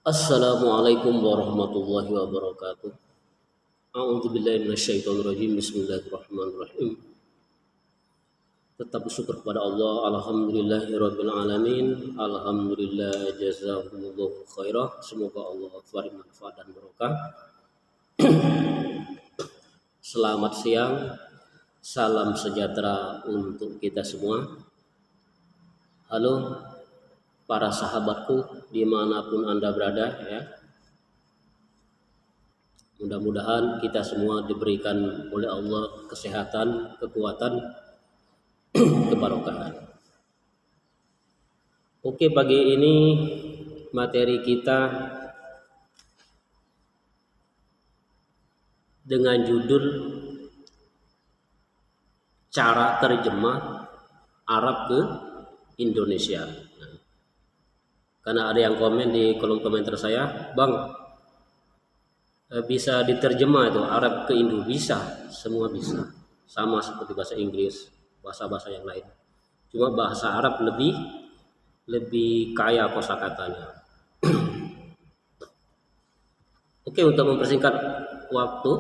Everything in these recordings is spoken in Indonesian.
Assalamualaikum warahmatullahi wabarakatuh. A'udzubillahi minasyaitonirrajim. Bismillahirrahmanirrahim. Tetap bersyukur kepada Allah. Alhamdulillahirabbil alamin. Alhamdulillah jazakumullahu khairah. Semoga Allah beri manfaat dan barokah. Selamat siang. Salam sejahtera untuk kita semua. Halo para sahabatku dimanapun Anda berada ya. Mudah-mudahan kita semua diberikan oleh Allah kesehatan, kekuatan, kebarokahan. Oke, pagi ini materi kita dengan judul cara terjemah Arab ke Indonesia. Karena ada yang komen di kolom komentar saya, Bang, bisa diterjemah itu Arab ke Indo? Bisa, semua bisa. Sama seperti bahasa Inggris, bahasa-bahasa yang lain. Cuma bahasa Arab lebih kaya kosakatanya. Oke, untuk mempersingkat waktu,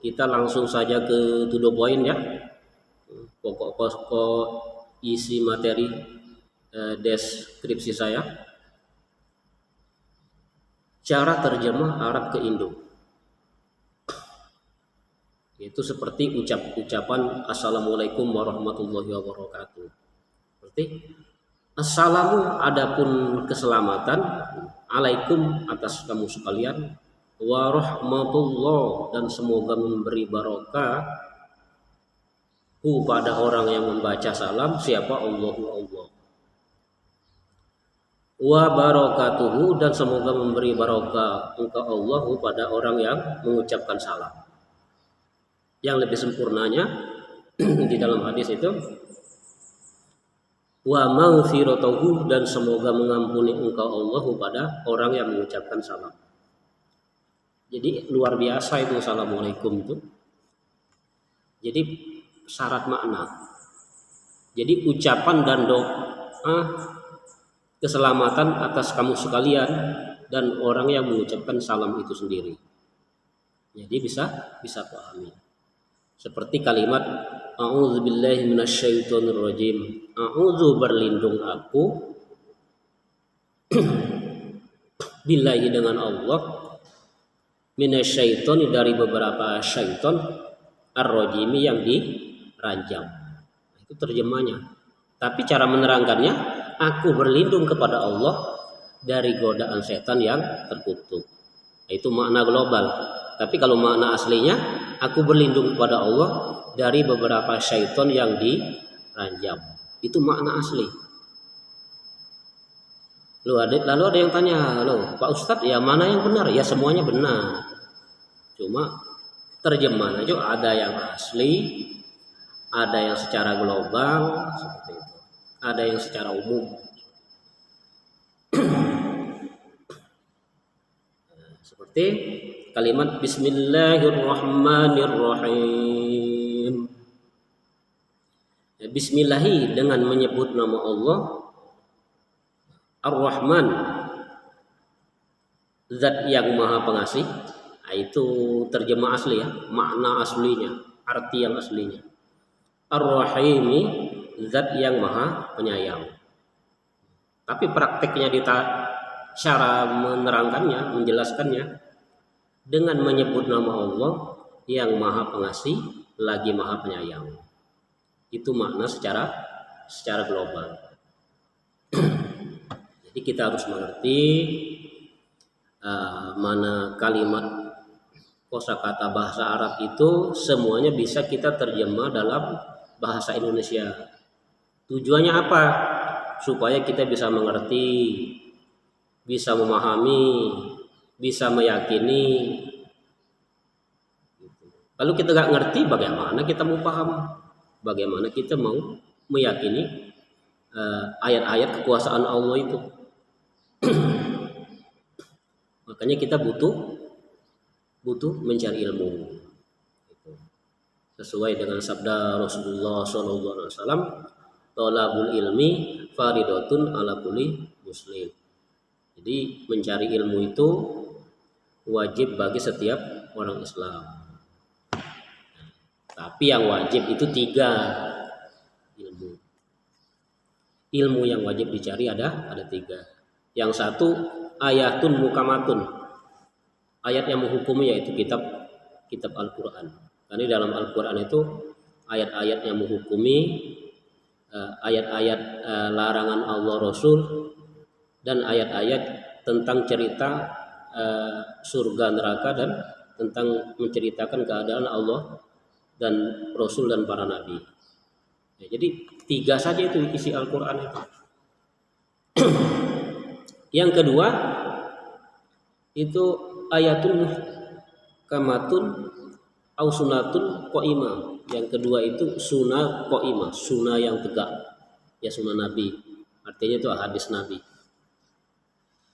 kita langsung saja ke to the point ya. Pokok-pokok isi materi deskripsi saya. Cara terjemah Arab ke Indo. Itu seperti ucapan Assalamualaikum warahmatullahi wabarakatuh. Seperti Assalamu adapun keselamatan, alaikum atas kamu sekalian, warahmatullah dan semoga memberi barokah pada orang yang membaca salam, siapa? Allahu Allah. Wa barakatuhu dan semoga memberi barokah engkau Allah pada orang yang mengucapkan salam. Yang lebih sempurnanya di dalam hadis itu wa maghfiratuhu dan semoga mengampuni engkau Allah pada orang yang mengucapkan salam. Jadi luar biasa itu assalamualaikum itu. Jadi syarat makna. Jadi ucapan dan doa keselamatan atas kamu sekalian dan orang yang mengucapkan salam itu sendiri. Jadi bisa pahami. Seperti kalimat a'udzubillahi minasyaitonirrajim. A'udzu berlindung aku billahi dengan Allah minasyaitoni dari beberapa syaiton ar-rajimi yang diranjam. Itu terjemahnya. Tapi cara menerangkannya, aku berlindung kepada Allah dari godaan setan yang terkutuk. Itu makna global. Tapi kalau makna aslinya, aku berlindung kepada Allah dari beberapa syaitan yang diranjam. Itu makna asli. Lalu ada yang tanya, loh Pak Ustadz, ya mana yang benar? Ya semuanya benar. Cuma terjemahan aja ada yang asli, ada yang secara global, seperti itu. Ada yang secara umum. Seperti kalimat Bismillahirrahmanirrahim. Bismillahi dengan menyebut nama Allah. Ar-Rahman, zat yang maha pengasih. Nah, itu terjemah asli ya, makna aslinya, arti yang aslinya. Ar-Rahimi, zat yang maha penyayang. Tapi prakteknya cara menerangkannya, menjelaskannya dengan menyebut nama Allah yang maha pengasih lagi maha penyayang. Itu makna secara global. Jadi kita harus mengerti mana kalimat kosakata bahasa Arab itu semuanya bisa kita terjemah dalam bahasa Indonesia. Tujuannya apa? Supaya kita bisa mengerti, bisa memahami, bisa meyakini. Kalau kita nggak ngerti, bagaimana kita mau paham? Bagaimana kita mau meyakini ayat-ayat kekuasaan Allah itu? Makanya kita butuh mencari ilmu. Sesuai dengan sabda Rasulullah SAW, thalabul ilmi faridatun ala kulli muslim. Jadi mencari ilmu itu wajib bagi setiap orang Islam. Tapi yang wajib itu 3 ilmu. Ilmu yang wajib dicari ada 3. Yang satu ayatun mukamatun. Ayat yang menghukumi yaitu kitab Al-Quran. Karena dalam Al-Quran itu ayat-ayat yang menghukumi, ayat-ayat larangan Allah Rasul, dan ayat-ayat tentang cerita surga neraka dan tentang menceritakan keadaan Allah dan Rasul dan para nabi. Ya, jadi 3 saja itu isi Al-Quran itu. Yang kedua itu ayatul muhkamatun au sunatun qaimah. Yang kedua itu sunnah qaimah, sunnah yang tegak. Ya sunnah Nabi. Artinya itu hadis Nabi.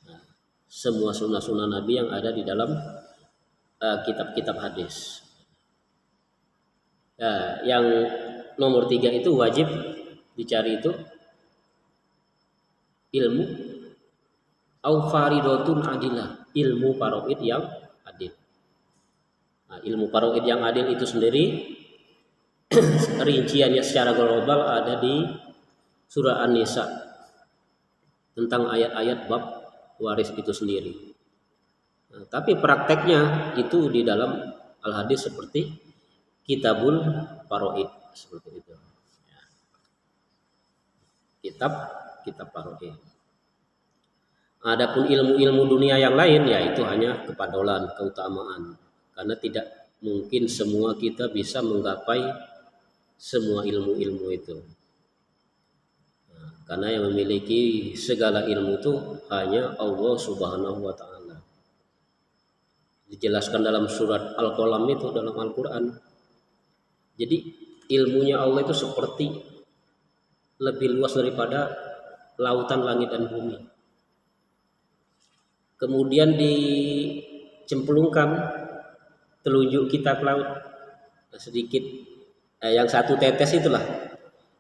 Nah, semua sunnah-sunnah Nabi yang ada di dalam kitab-kitab hadis. Nah, yang nomor 3 itu wajib dicari itu ilmu au faridatun adilah, ilmu faraid yang adil. Nah, ilmu faraid yang adil itu sendiri rinciannya secara global ada di surah An-Nisa tentang ayat-ayat bab waris itu sendiri. Nah, tapi prakteknya itu di dalam al-hadis seperti kitabul faraid seperti itu. Ya. Kitab faraid. Adapun ilmu-ilmu dunia yang lain yaitu hanya kepadolan, keutamaan. Karena tidak mungkin semua kita bisa menggapai semua ilmu-ilmu itu. Nah, karena yang memiliki segala ilmu itu hanya Allah Subhanahu wa taala. Dijelaskan dalam surat Al-Qalam itu dalam Al-Qur'an. Jadi ilmunya Allah itu seperti lebih luas daripada lautan, langit dan bumi. Kemudian dicemplungkan telunjuk kita ke laut sedikit, yang 1 tetes itulah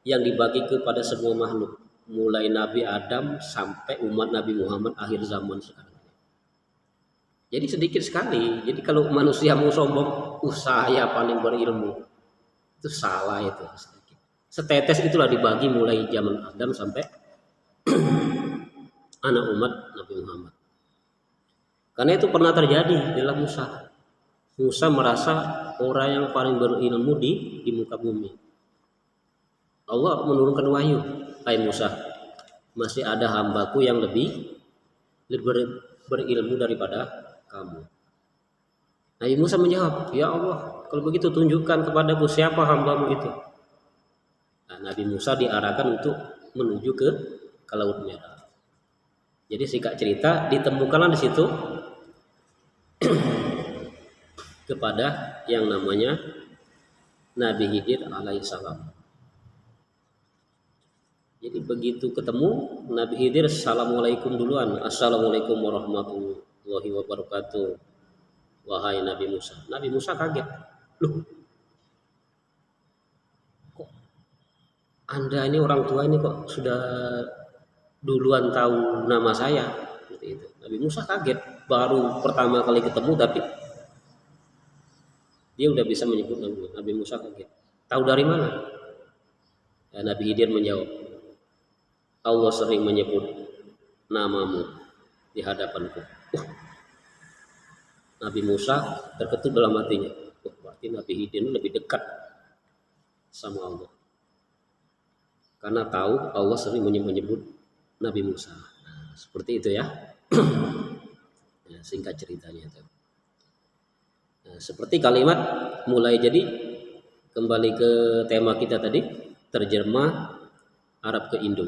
yang dibagi kepada semua makhluk, mulai Nabi Adam sampai umat Nabi Muhammad akhir zaman sekarang. Jadi sedikit sekali. Jadi kalau manusia mau sombong, saya paling berilmu, itu salah itu. Sedikit. Setetes itulah dibagi mulai zaman Adam sampai anak umat Nabi Muhammad. Karena itu pernah terjadi dalam Musa. Musa merasa orang yang paling berilmu di muka bumi. Allah menurunkan wahyu, hai Musa, masih ada hambaku yang lebih berilmu daripada kamu. Nabi Musa menjawab, ya Allah, kalau begitu tunjukkan kepadaku siapa hambamu itu. Nah, Nabi Musa diarahkan untuk menuju ke Laut Merah. Jadi singkat cerita ditemukanlah di situ kepada yang namanya Nabi Khidir alaihissalam. Jadi begitu ketemu Nabi Khidir, assalamualaikum duluan, assalamualaikum warahmatullahi wabarakatuh, wahai Nabi Musa. Nabi Musa kaget, loh, kok Anda ini orang tua ini kok sudah duluan tahu nama saya? Gitu. Nabi Musa kaget, baru pertama kali ketemu tapi dia udah bisa menyebut nama. Nabi Musa kaget. Tahu dari mana? Ya, Nabi Khidir menjawab, Allah sering menyebut namamu di hadapanku. Nabi Musa terketuk dalam hatinya. Berarti Nabi Khidir lebih dekat sama Allah. Karena tahu Allah sering menyebut Nabi Musa. Nah, seperti itu ya. Ya, singkat ceritanya itu. Nah, seperti kalimat mulai, jadi kembali ke tema kita tadi, terjemah Arab ke Indo.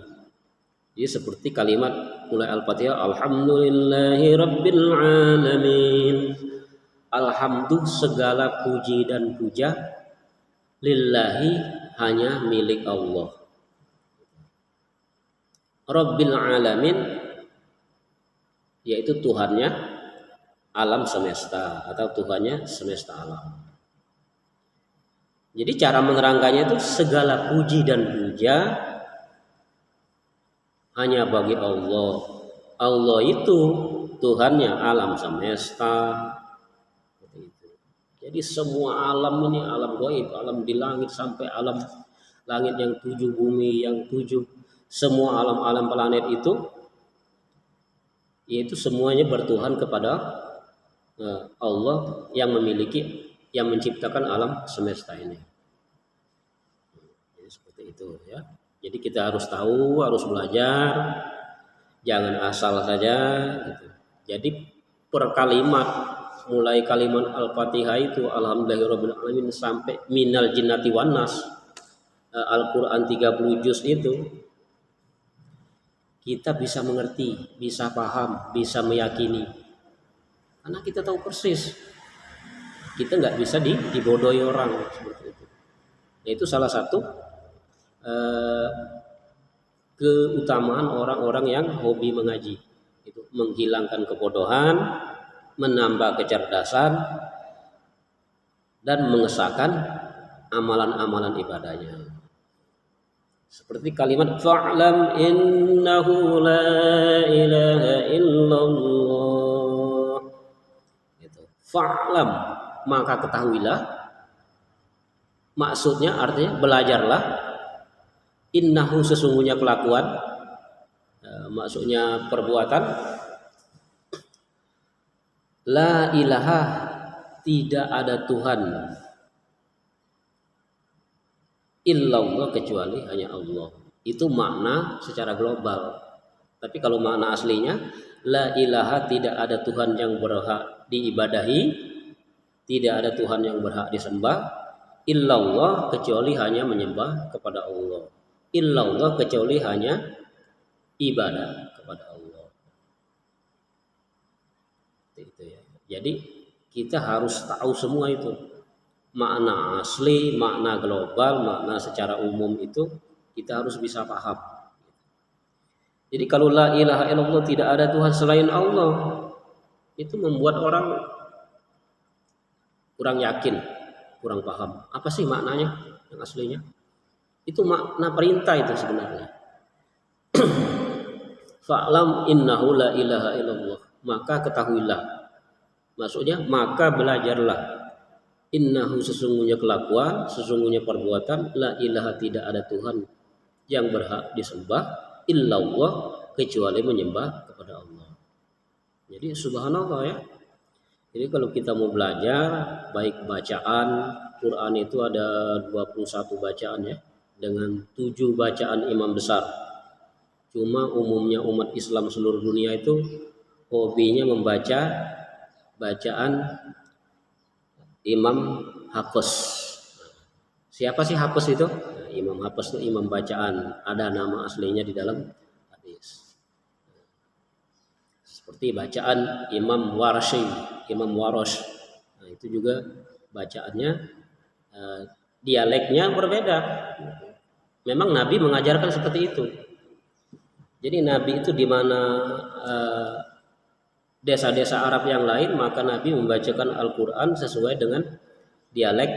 Jadi seperti kalimat mulai Al-Fatihah, Alhamdulillahi Rabbil Alamin. Alhamdulillah, segala puji dan puja, lillahi, hanya milik Allah. Rabbil Alamin, yaitu Tuhannya alam semesta atau Tuhannya semesta alam. Jadi cara menerangkannya itu segala puji dan puja hanya bagi Allah Allah itu Tuhannya alam semesta. Jadi semua alam ini alam gaib, alam di langit sampai alam langit yang 7, bumi yang 7, semua alam-alam planet itu, yaitu semuanya bertuhan kepada Allah yang memiliki, yang menciptakan alam semesta ini. Jadi seperti itu ya. Jadi kita harus tahu, harus belajar, jangan asal saja gitu. Jadi per kalimat, mulai kalimat Al-Fatihah itu alhamdulillahirabbil alamin sampai minal jinnati wan nas, Al-Qur'an 30 juz itu kita bisa mengerti, bisa paham, bisa meyakini. Karena kita tahu persis. Kita nggak bisa dibodohi orang seperti itu. Itu salah satu keutamaan orang-orang yang hobi mengaji. Itu menghilangkan kebodohan, menambah kecerdasan, dan mengesahkan amalan-amalan ibadahnya. Seperti kalimat fa'lam innahu la ilaha illallah. Gitu. Fa'lam, maka ketahuilah. Maksudnya artinya belajarlah. Innahu sesungguhnya kelakuan. Maksudnya perbuatan. La ilaha, tidak ada Tuhan illallah, kecuali hanya Allah. Itu makna secara global. Tapi kalau makna aslinya, la ilaha, tidak ada Tuhan yang berhak diibadahi, tidak ada Tuhan yang berhak disembah, illallah, kecuali hanya menyembah kepada Allah. Illallah, kecuali hanya ibadah kepada Allah. Itu ya. Jadi kita harus tahu semua itu. Makna asli, makna global, makna secara umum itu kita harus bisa paham. Jadi kalau la ilaha illallah, tidak ada Tuhan selain Allah, itu membuat orang kurang yakin, kurang paham. Apa sih maknanya yang aslinya? Itu makna perintah itu sebenarnya. Fa'lam innahu la ilaha illallah, maka ketahuilah. Maksudnya maka belajarlah. Innahu, sesungguhnya kelakuan, sesungguhnya perbuatan, la ilaha, tidak ada Tuhan yang berhak disembah illallah, kecuali menyembah kepada Allah. Jadi subhanallah ya. Jadi kalau kita mau belajar, baik bacaan Quran itu ada 21 bacaan ya, dengan 7 bacaan imam besar. Cuma umumnya umat Islam seluruh dunia itu hobinya membaca bacaan Imam Hafiz. Siapa sih Hafiz itu? Nah, Imam Hafiz itu imam bacaan. Ada nama aslinya di dalam hadis. Seperti bacaan Imam Warshi, Imam Warosh. Nah, itu juga bacaannya dialeknya berbeda. Memang Nabi mengajarkan seperti itu. Jadi Nabi itu di mana desa-desa Arab yang lain, maka Nabi membacakan Al-Quran sesuai dengan dialek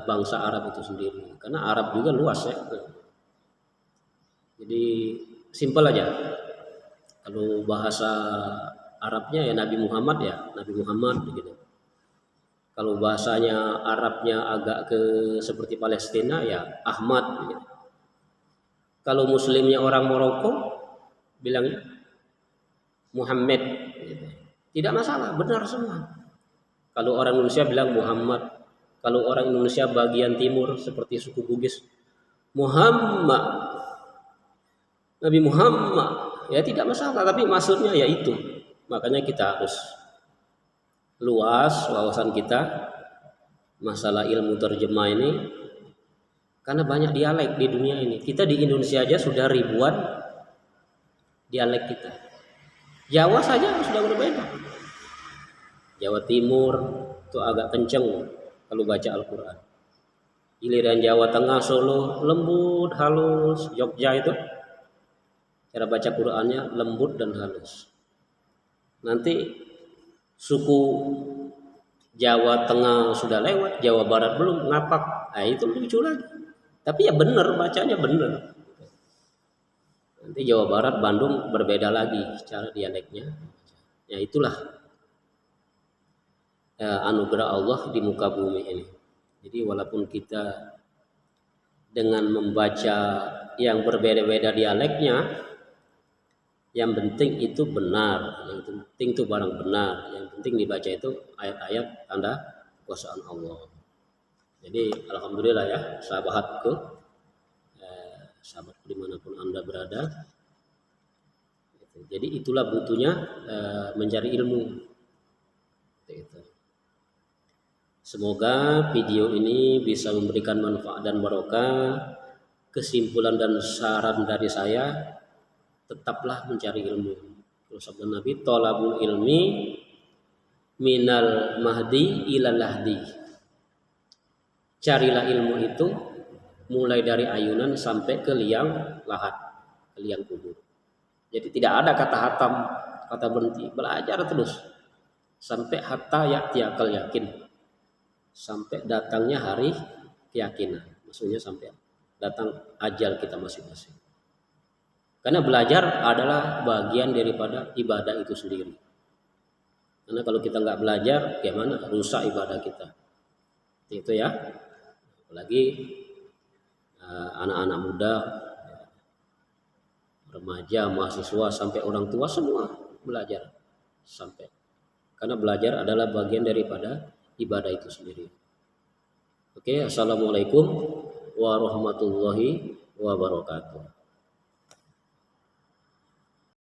bangsa Arab itu sendiri. Karena Arab juga luas ya. Jadi simpel aja. Kalau bahasa Arabnya ya Nabi Muhammad ya Nabi Muhammad begitu. Kalau bahasanya Arabnya agak ke seperti Palestina ya Ahmad begitu. Kalau Muslimnya orang Maroko bilangnya Muhammad gitu. Tidak masalah, benar semua. Kalau orang Indonesia bilang Muhammad, kalau orang Indonesia bagian timur seperti suku Bugis Muhammad, Nabi Muhammad, ya tidak masalah, tapi maksudnya ya itu. Makanya kita harus luas wawasan kita masalah ilmu terjemah ini, karena banyak dialek di dunia ini. Kita di Indonesia aja sudah ribuan dialek kita. Jawa saja sudah berbeda. Jawa Timur itu agak kenceng kalau baca Al-Quran. Giliran Jawa Tengah, Solo lembut, halus. Jogja itu cara baca Qurannya lembut dan halus. Nanti suku Jawa Tengah sudah lewat, Jawa Barat belum, ngapak. Nah itu lucu lagi. Tapi ya benar, bacanya benar. Nanti Jawa Barat, Bandung berbeda lagi cara dialeknya. Ya itulah anugerah Allah di muka bumi ini. Jadi walaupun kita dengan membaca yang berbeda-beda dialeknya, yang penting itu benar, yang penting itu barang benar, yang penting dibaca itu ayat-ayat tanda kekuasaan Allah. Jadi alhamdulillah ya sahabatku, sahabatku dimanapun Anda berada. Jadi itulah butuhnya mencari ilmu. Semoga video ini bisa memberikan manfaat dan barokah. Kesimpulan dan saran dari saya, tetaplah mencari ilmu. Kalau sabda Nabi, thalabul ilmi minal mahdi ilal lahdi. Carilah ilmu itu mulai dari ayunan sampai ke liang lahat, ke liang kubur. Jadi tidak ada kata hatam, kata berhenti, belajar terus sampai hatta ya'tiyakal yakin. Sampai datangnya hari keyakinan, maksudnya sampai datang ajal kita masing-masing. Karena belajar adalah bagian daripada ibadah itu sendiri. Karena kalau kita nggak belajar, gimana? Rusak ibadah kita. Itu ya. Apalagi anak-anak muda, remaja, mahasiswa, sampai orang tua semua belajar. Sampai. Karena belajar adalah bagian daripada ibadah itu sendiri. Oke, assalamualaikum warahmatullahi wabarakatuh.